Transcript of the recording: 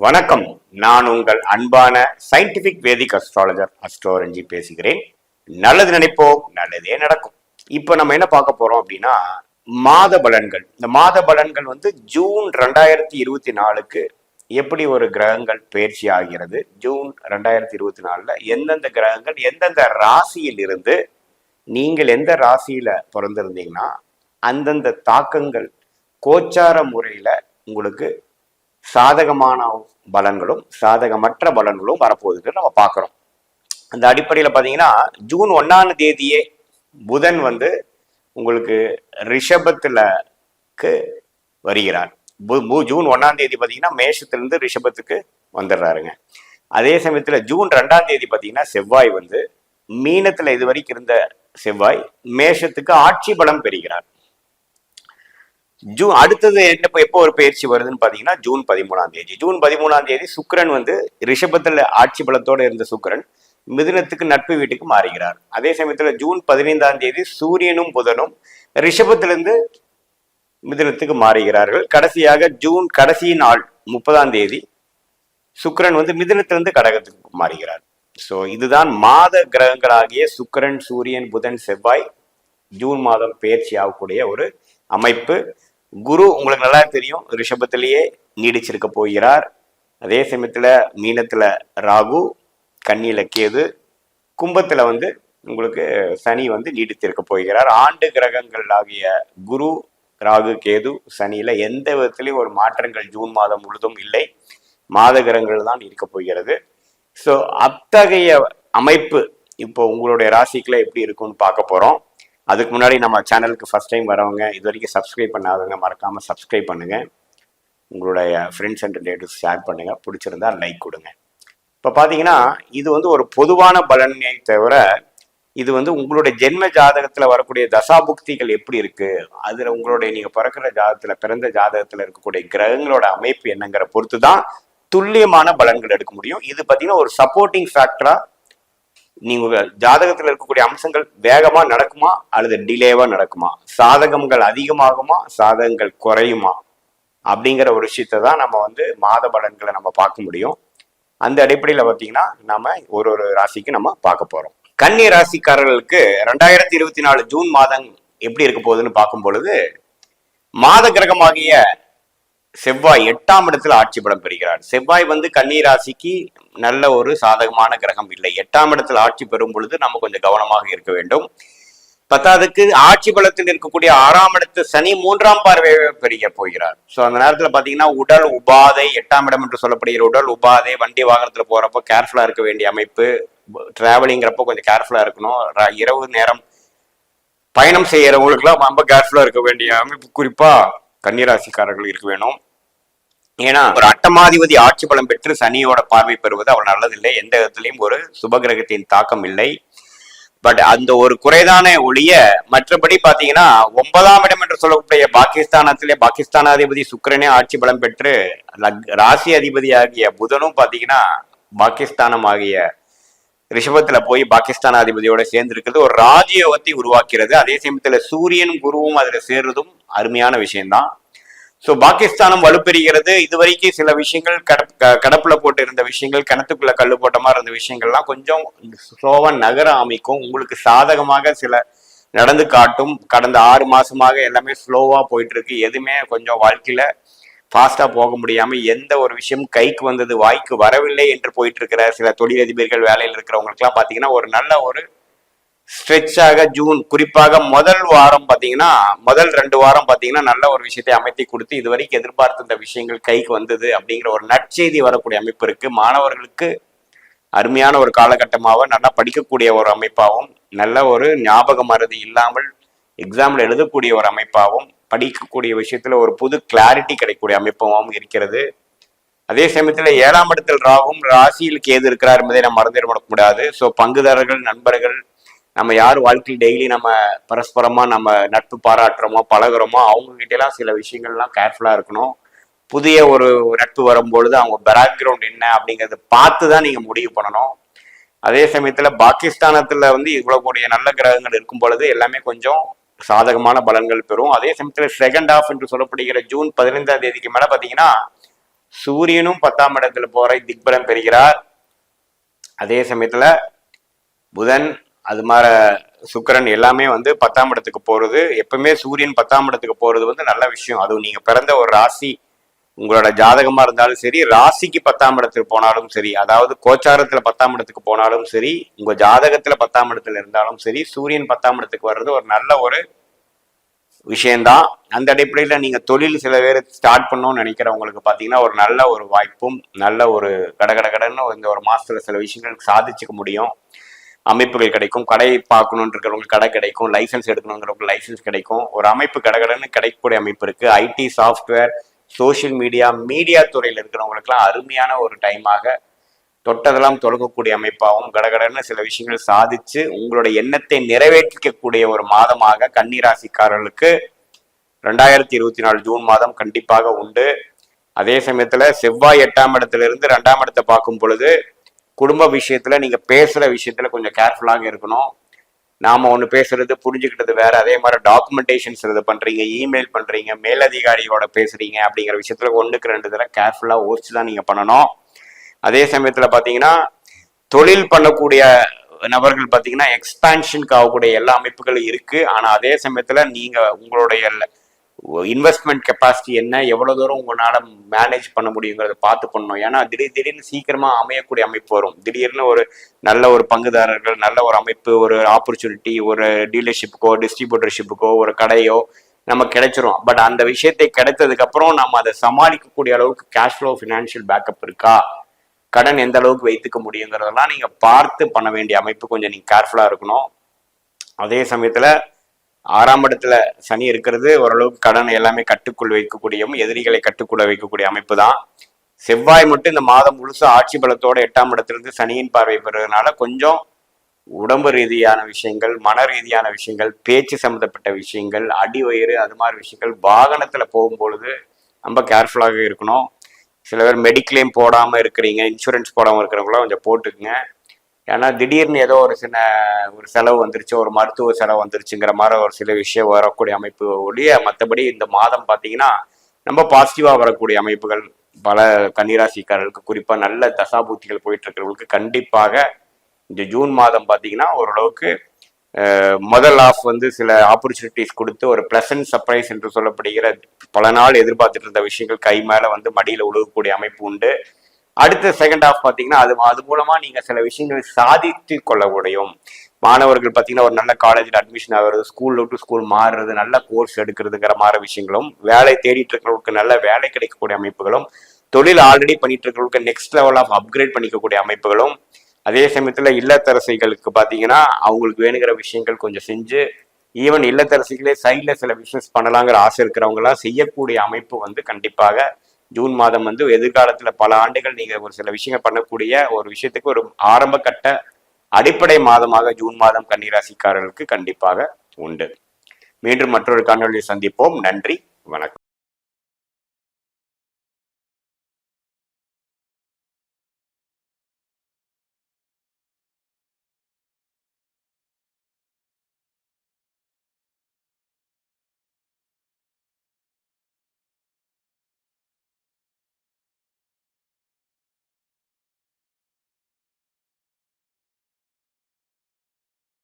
வணக்கம். நான் உங்கள் அன்பான சயின்டிபிக் வேதிக் அஸ்ட்ராலஜர் அஸ்ட்ரோரஞ்சி பேசுகிறேன். நல்லது நினைப்போம், நல்லதே நடக்கும். இப்ப நம்ம என்ன பார்க்க போறோம் அப்படின்னா, மாத பலன்கள். இந்த மாத பலன்கள் ஜூன் 2024க்கு எப்படி ஒரு கிரகங்கள் பயிற்சி ஆகிறது, ஜூன் 2024ல எந்தெந்த கிரகங்கள் எந்தெந்த ராசியில் இருந்து, நீங்கள் எந்த ராசியில பிறந்திருந்தீங்கன்னா அந்தந்த தாக்கங்கள் கோச்சார முறையில உங்களுக்கு சாதகமான பலன்களும் சாதகமற்ற பலன்களும் வரப்போகுது நம்ம பார்க்குறோம். அந்த அடிப்படையில் பார்த்தீங்கன்னா ஜூன் 1ஆம் தேதியே புதன் உங்களுக்கு ரிஷபத்துலக்கு வருகிறார். ஜூன் 1ஆம் தேதி பார்த்தீங்கன்னா மேஷத்திலிருந்து ரிஷபத்துக்கு வந்துடுறாருங்க. அதே சமயத்தில் ஜூன் 2ஆம் தேதி பார்த்தீங்கன்னா செவ்வாய் மீனத்தில் இது வரைக்கும் இருந்த செவ்வாய் மேஷத்துக்கு ஆட்சி பலம் பெறுகிறார். அடுத்தது எப்போ ஒரு பயிற்சி வருதுன்னு பாத்தீங்கன்னா ஜூன் 13ஆம் தேதி. ஜூன் 13ஆம் தேதி சுக்கிரன் ரிஷபத்துல ஆட்சி பலத்தோட இருந்த சுக்கிரன் மிதுனத்துக்கு நட்பு வீட்டுக்கு மாறுகிறார். அதே சமயத்துல ஜூன் 15ஆம் தேதி சூரியனும் புதனும் ரிஷபத்திலிருந்து மிதுனத்துக்கு மாறுகிறார்கள். கடைசியாக ஜூன் கடைசி நாள் 30ஆம் தேதி சுக்கிரன் மிதுனத்திலிருந்து கடகத்துக்கு மாறுகிறார். ஸோ இதுதான் மாத கிரகங்களாகிய சுக்கிரன், சூரியன், புதன், செவ்வாய் ஜூன் மாதம் பயிற்சி ஆகக்கூடிய ஒரு அமைப்பு. குரு உங்களுக்கு நல்லா தெரியும், ரிஷபத்திலேயே நீடிச்சிருக்க போகிறார். அதே சமயத்துல மீனத்துல ராகு, கன்னியில கேது, கும்பத்துல உங்களுக்கு சனி நீடித்திருக்க போகிறார். ஆண்டு கிரகங்கள் ஆகிய குரு, ராகு, கேது, சனியில எந்த விதத்திலையும் ஒரு மாற்றங்கள் ஜூன் மாதம் முழுதும் இல்லை. மாத கிரகங்கள் தான் இருக்க போகிறது. ஸோ அத்தகைய அமைப்பு இப்போ உங்களுடைய ராசிக்குள்ள எப்படி இருக்கும்னு பார்க்க போறோம். அதுக்கு முன்னாடி நம்ம சேனலுக்கு ஃபர்ஸ்ட் டைம் வரவங்க, இது வரைக்கும் சப்ஸ்கிரைப் பண்ணாதவங்க மறக்காமல் சப்ஸ்கிரைப் பண்ணுங்கள். உங்களுடைய ஃப்ரெண்ட்ஸ் அண்ட் ரிலேட்டிவ்ஸ் ஷேர் பண்ணுங்கள். பிடிச்சிருந்தா லைக் கொடுங்க. இப்போ பார்த்தீங்கன்னா இது ஒரு பொதுவான பலனை தவிர இது உங்களுடைய ஜென்ம ஜாதகத்தில் வரக்கூடிய தசாபுக்திகள் எப்படி இருக்குது, அதில் உங்களுடைய நீங்கள் பிறக்கிற ஜாதகத்தில் பிறந்த ஜாதகத்தில் இருக்கக்கூடிய கிரகங்களோட அமைப்பு என்னங்கிற பொறுத்து தான் துல்லியமான பலன்கள் எடுக்க முடியும். இது பார்த்தீங்கன்னா ஒரு சப்போர்ட்டிங் ஃபேக்டராக நீங்க ஜாதகத்துல இருக்கக்கூடிய அம்சங்கள் வேகமா நடக்குமா அல்லது டிலேவா நடக்குமா, சாதகங்கள் அதிகமாகுமா சாதகங்கள் குறையுமா அப்படிங்கிற ஒரு விஷயத்தை தான் நம்ம மாத பலன்களை நம்ம பார்க்க முடியும். அந்த அடிப்படையில பார்த்தீங்கன்னா நம்ம ஒரு ராசிக்கு நம்ம பார்க்க போறோம். கன்னி ராசிக்காரர்களுக்கு 2024 ஜூன் மாதம் எப்படி இருக்க போகுதுன்னு பார்க்கும் பொழுது, மாத கிரகமாகிய செவ்வாய் 8ஆம் இடத்துல ஆட்சி பலம் பெறுகிறார். செவ்வாய் கன்னி ராசிக்கு நல்ல ஒரு சாதகமான கிரகம் இல்லை. 8ஆம் இடத்துல ஆட்சி பெறும் பொழுது நம்ம கொஞ்சம் கவனமாக இருக்க வேண்டும். பத்தாவதுக்கு ஆட்சி பலத்தில் இருக்கக்கூடிய 6ஆம் இடத்து சனி 3ஆம் பார்வையை பெரிய போகிறார். ஸோ அந்த நேரத்தில் பார்த்தீங்கன்னா உடல் உபாதை, 8ஆம் இடம் என்று சொல்லப்படுகிற உடல் உபாதை, வண்டி வாகனத்தில் போறப்போ கேர்ஃபுல்லா இருக்க வேண்டிய அமைப்பு, டிராவலிங்கிறப்போ கொஞ்சம் கேர்ஃபுல்லா இருக்கணும். இரவு நேரம் பயணம் செய்யறவங்களுக்குலாம் ரொம்ப கேர்ஃபுல்லா இருக்க வேண்டிய அமைப்பு குறிப்பா கன்னிராசிக்காரர்கள் இருக்க வேணும். ஏன்னா ஒரு அட்டமாதிபதி ஆட்சி பலம் பெற்று சனியோட பார்வை பெறுவது அவள் நல்லதில்லை. எந்த விதத்திலையும் ஒரு சுபகிரகத்தின் தாக்கம் இல்லை. பட் அந்த ஒரு குறைதானே ஒழிய மற்றபடி பாத்தீங்கன்னா 9ஆம் இடம் என்று சொல்லக்கூடிய பாகிஸ்தானாதிபதி சுக்கிரனே ஆட்சி பலம் பெற்று ராசி அதிபதி ஆகிய புதனும் பாத்தீங்கன்னா பாகிஸ்தானம் ஆகிய ரிஷபத்துல போய் பாகிஸ்தானாதிபதியோட சேர்ந்து இருக்கிறது ஒரு ராஜயோகத்தை உருவாக்கிறது. அதே சமயத்துல சூரியனும் குருவும் அதுல சேர்றதும் அருமையான விஷயம்தான். ஸோ பாகிஸ்தானம் வலுப்பெறுகிறது. இதுவரைக்கும் சில விஷயங்கள் கடப்புல போட்டு இருந்த விஷயங்கள், கிணத்துக்குள்ள கல்லு போட்ட மாதிரி இருந்த விஷயங்கள்லாம் கொஞ்சம் ஸ்லோவா நகர அமைக்கும். உங்களுக்கு சாதகமாக சில நடந்து காட்டும். கடந்த 6 மாசமாக எல்லாமே ஸ்லோவா போயிட்டு இருக்கு. எதுவுமே கொஞ்சம் வாழ்க்கையில ஃபாஸ்டா போக முடியாம எந்த ஒரு விஷயம் கைக்கு வந்தது வாய்க்கு வரவில்லை என்று போயிட்டு இருக்கிற சில தொழிலதிபர்கள், வேலையில் இருக்கிறவங்களுக்குலாம் பாத்தீங்கன்னா ஒரு நல்ல ஒரு ஸ்ட்ரெச்சாக ஜூன், குறிப்பாக முதல் 2 வாரம் பாத்தீங்கன்னா நல்ல ஒரு விஷயத்தை அமைத்தி கொடுத்து இதுவரைக்கும் எதிர்பார்த்த இந்த விஷயங்கள் கைக்கு வந்தது அப்படிங்கிற ஒரு நற்செய்தி வரக்கூடிய அமைப்பு இருக்கு. மாணவர்களுக்கு அருமையான ஒரு காலகட்டமாகவும் நல்லா படிக்கக்கூடிய ஒரு அமைப்பாகவும், நல்ல ஒரு ஞாபக மறதி இல்லாமல் எக்ஸாம்ல எழுதக்கூடிய ஒரு அமைப்பாகவும், படிக்கக்கூடிய விஷயத்துல ஒரு புது கிளாரிட்டி கிடைக்கக்கூடிய அமைப்பாகவும் இருக்கிறது. அதே சமயத்துல 7ஆம் இடத்தில் ராகும் ராசியில் கேது இருக்கிறார் என்பதை நம்ம மறந்துட கூடாது. ஸோ பங்குதாரர்கள், நண்பர்கள், நம்ம யார் வாழ்க்கையில் டெய்லி நம்ம பரஸ்பரமா நம்ம நட்பு பாராட்டுறோமோ பழகுறோமோ அவங்க கிட்ட எல்லாம் சில விஷயங்கள்லாம் கேர்ஃபுல்லா இருக்கணும். புதிய ஒரு நட்பு வரும்பொழுது அவங்க பேக்ரவுண்ட் என்ன அப்படிங்கறத பார்த்து தான் நீங்க முடிவு பண்ணணும். அதே சமயத்துல பாகிஸ்தானத்துல இவ்வளவு கூடிய நல்ல கிரகங்கள் இருக்கும் பொழுது எல்லாமே கொஞ்சம் சாதகமான பலன்கள் பெறும். அதே சமயத்துல செகண்ட் ஹாஃப் என்று சொல்லப்படுகிற ஜூன் 15ஆம் தேதிக்கு மேல பாத்தீங்கன்னா சூரியனும் 10ஆம் இடத்துல போற திக்பலம் பெறுகிறார். அதே சமயத்துல புதன் அது மாதிரி சுக்கிரன் எல்லாமே வந்து 10ஆம் இடத்துக்கு போறது, எப்பவுமே சூரியன் 10ஆம் இடத்துக்கு போறது வந்து நல்ல விஷயம். அதுவும் நீங்க பிறந்த ஒரு ராசி உங்களோட ஜாதகமா இருந்தாலும் சரி, ராசிக்கு 10ஆம் இடத்துக்கு போனாலும் சரி, அதாவது கோச்சாரத்துல 10ஆம் இடத்துக்கு போனாலும் சரி, உங்க ஜாதகத்துல 10ஆம் இடத்துல இருந்தாலும் சரி, சூரியன் 10ஆம் இடத்துக்கு வர்றது ஒரு நல்ல ஒரு விஷயம்தான். அந்த அடிப்படையில நீங்க தொழில் சில பேர் ஸ்டார்ட் பண்ணணும்னு நினைக்கிறவங்களுக்கு பாத்தீங்கன்னா ஒரு நல்ல ஒரு வாய்ப்பும், நல்ல ஒரு கடகடன்னு இந்த ஒரு மாசத்துல சில விஷயங்களுக்கு சாதிச்சுக்க முடியும். அமைப்புகள் கிடைக்கும். கடை பார்க்கணுன்னு இருக்கிறவங்களுக்கு கடை கிடைக்கும். லைசன்ஸ் எடுக்கணுங்கிறவங்களுக்கு லைசன்ஸ் கிடைக்கும். ஒரு அமைப்பு கடகடன்னு கிடைக்கக்கூடிய அமைப்பு இருக்கு. ஐடி, சாஃப்ட்வேர், சோசியல் மீடியா துறையில் இருக்கிறவங்களுக்குலாம் அருமையான ஒரு டைமாக, தொட்டதெல்லாம் தொடங்கக்கூடிய அமைப்பாகவும் கடகடன்னு சில விஷயங்கள் சாதிச்சு உங்களோட எண்ணத்தை நிறைவேற்றிக்கக்கூடிய ஒரு மாதமாக கன்னிராசிக்காரர்களுக்கு 2024 ஜூன் மாதம் கண்டிப்பாக உண்டு. அதே சமயத்துல செவ்வாய் 8ஆம் இடத்துல இருந்து 2ஆம் இடத்தை பார்க்கும் பொழுது குடும்ப விஷயத்துல நீங்க பேசுற விஷயத்துல கொஞ்சம் கேர்ஃபுல்லாக இருக்கணும். நாம ஒண்ணு பேசுறது புரிஞ்சுக்கிட்டது வேற. அதே மாதிரி டாக்குமெண்டேஷன்ஸ் இது பண்றீங்க, இமெயில் பண்றீங்க, மேலதிகாரியோட பேசுறீங்க அப்படிங்கிற விஷயத்துல 1க்கு 2 தடவை கேர்ஃபுல்லா யோசிச்சுதான் நீங்க பண்ணணும். அதே சமயத்துல பாத்தீங்கன்னா தொழில் பண்ணக்கூடிய நபர்கள் பாத்தீங்கன்னா எக்ஸ்பான்ஷனுக்கு ஆகக்கூடிய எல்லா அமைப்புகளும் இருக்கு. ஆனா அதே சமயத்துல நீங்க உங்களுடைய இன்வெஸ்ட்மெண்ட் கெப்பாசிட்டி என்ன, எவ்வளவு தூரம் உங்களால மேனேஜ் பண்ண முடியுங்கிறத பார்த்து பண்ணணும். ஏன்னா திடீர்னு சீக்கிரமா அமையக்கூடிய அமைப்பு வரும். திடீர்னு ஒரு நல்ல ஒரு பங்குதாரர்கள், நல்ல ஒரு அமைப்பு, ஒரு ஆப்பர்ச்சுனிட்டி, ஒரு டீலர்ஷிப்புக்கோ டிஸ்ட்ரிபியூட்டர்ஷிப்புக்கோ ஒரு கடையோ நம்ம கிடைச்சிரும். பட் அந்த விஷயத்தை கிடைத்ததுக்கு அப்புறம் நம்ம அதை சமாளிக்கக்கூடிய அளவுக்கு கேஷ் ஃப்ளோ, ஃபினான்ஷியல் பேக்கப் இருக்கா, கடன் எந்த அளவுக்கு வைத்துக்க முடியுங்கிறதெல்லாம் நீங்க பார்த்து பண்ண வேண்டிய அமைப்பு. கொஞ்சம் நீங்க கேர்ஃபுல்லா இருக்கணும். அதே சமயத்துல 6ஆம் இடத்துல சனி இருக்கிறது ஓரளவுக்கு கடன் எல்லாமே கட்டுக்குள் வைக்கக்கூடியவும் எதிரிகளை கட்டுக்குள்ள வைக்கக்கூடிய அமைப்பு தான். செவ்வாய் மட்டும் இந்த மாதம் முழுசா ஆட்சி பலத்தோட 8ஆம் இடத்திலிருந்து சனியின் பார்வை பெறுறதுனால கொஞ்சம் உடம்பு ரீதியான விஷயங்கள், மன ரீதியான விஷயங்கள், பேச்சு சம்பந்தப்பட்ட விஷயங்கள், அடி வயிறு அது மாதிரி விஷயங்கள், வாகனத்துல போகும்பொழுது ரொம்ப கேர்ஃபுல்லாக இருக்கணும். சில பேர் மெடிக்ளைம் போடாம இருக்கிறீங்க, இன்சூரன்ஸ் போடாம இருக்கிறவங்களாம் கொஞ்சம் போட்டுக்குங்க. ஏன்னா திடீர்னு ஏதோ ஒரு சின்ன ஒரு செலவு வந்துருச்சு, ஒரு மருத்துவ செலவு வந்துருச்சுங்கிற மாதிரி ஒரு சில விஷயம் வரக்கூடிய அமைப்பு ஒழிய மற்றபடி இந்த மாதம் பார்த்தீங்கன்னா ரொம்ப பாசிட்டிவா வரக்கூடிய அமைப்புகள் பல கன்னிராசிக்காரர்களுக்கு, குறிப்பா நல்ல தசாபூத்திகள் போயிட்டு இருக்கிறவங்களுக்கு கண்டிப்பாக இந்த ஜூன் மாதம் பார்த்தீங்கன்னா ஓரளவுக்கு முதல் ஆஃப் வந்து சில ஆப்பர்ச்சுனிட்டிஸ் கொடுத்து ஒரு பிளசன்ட் சர்ப்ரைஸ் என்று சொல்லப்படுகிற பல நாள் எதிர்பார்த்துட்டு இருந்த விஷயங்கள் கை மேல வந்து மடியில உழுகக்கூடிய அமைப்பு உண்டு. அடுத்த செகண்ட் ஹாஃப் பார்த்தீங்கன்னா அது மூலமா நீங்க சில விஷயங்களை சாதித்து கொள்ள முடியும். மாணவர்கள் பார்த்தீங்கன்னா ஒரு நல்ல காலேஜில் அட்மிஷன் ஆகுறது, ஸ்கூல் டு ஸ்கூல் மாறுறது, நல்ல கோர்ஸ் எடுக்கிறதுங்கிற மாதிரி விஷயங்களும், வேலை தேடிட்டு இருக்கிறவங்களுக்கு நல்ல வேலை கிடைக்கக்கூடிய அமைப்புகளும், தொழில் ஆல்ரெடி பண்ணிட்டு இருக்கிறவங்களுக்கு நெக்ஸ்ட் லெவல் ஆஃப் அப்கிரேட் பண்ணிக்கக்கூடிய அமைப்புகளும், அதே சமயத்துல இல்லத்தரசிகளுக்கு பார்த்தீங்கன்னா அவங்களுக்கு வேணுங்கிற விஷயங்கள் கொஞ்சம் செஞ்சு ஈவன் இல்லத்தரசிகளே சைட்ல சில பிசினஸ் பண்ணலாங்கிற ஆசை இருக்கிறவங்களாம் செய்யக்கூடிய அமைப்பு வந்து கண்டிப்பாக ஜூன் மாதம் வந்து எதிர்காலத்துல பல ஆண்டுகள் நீங்க ஒரு சில விஷயங்கள் பண்ணக்கூடிய ஒரு விஷயத்துக்கு ஒரு ஆரம்ப கட்ட அடிப்படை மாதமாக ஜூன் மாதம் கன்னிராசிக்காரர்களுக்கு கண்டிப்பாக உண்டு. மீண்டும் மற்றொரு காணொலியை சந்திப்போம். நன்றி, வணக்கம்.